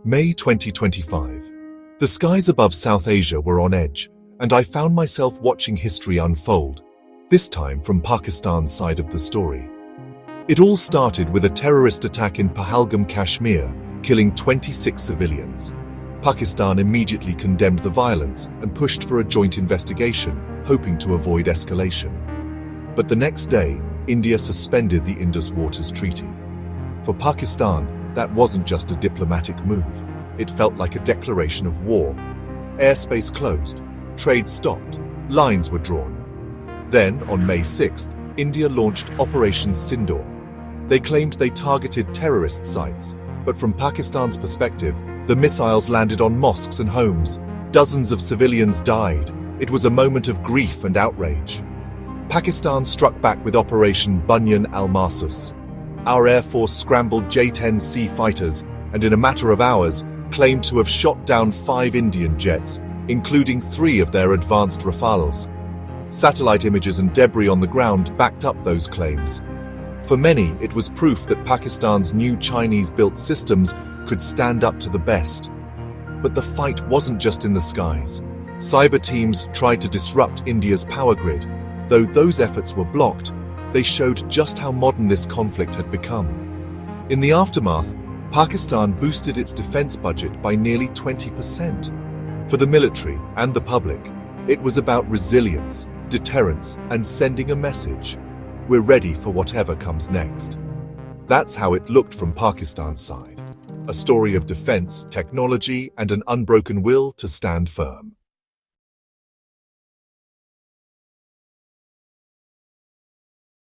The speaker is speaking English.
May 2025. The skies above South Asia were on edge, and I found myself watching history unfold, this time from Pakistan's side of the story. It all started with a terrorist attack in Pahalgam, Kashmir, killing 26 civilians. Pakistan immediately condemned the violence and pushed for a joint investigation, hoping to avoid escalation. But the next day, India suspended the Indus Water Treaty. For Pakistan, that wasn't just a diplomatic move. It felt like a declaration of war. Airspace closed, trade stopped, lines were drawn. Then, on May 6th, India launched Operation Sindoor. They claimed they targeted terrorist sites, but from Pakistan's perspective, the missiles landed on mosques and homes. Dozens of civilians died. It was a moment of grief and outrage. Pakistan struck back with Operation Bunyan al-Marsus. Our Air Force scrambled J-10C fighters and in a matter of hours claimed to have shot down 5 Indian jets, including 3 of their advanced Rafales. Satellite images and debris on the ground backed up those claims. For many, it was proof that Pakistan's new Chinese-built systems could stand up to the best. But the fight wasn't just in the skies. Cyber teams tried to disrupt India's power grid. Though those efforts were blocked, they showed just how modern this conflict had become. In the aftermath, Pakistan boosted its defense budget by nearly 20%. For the military and the public, it was about resilience, deterrence, and sending a message. We're ready for whatever comes next. That's how it looked from Pakistan's side. A story of defense, technology, and an unbroken will to stand firm.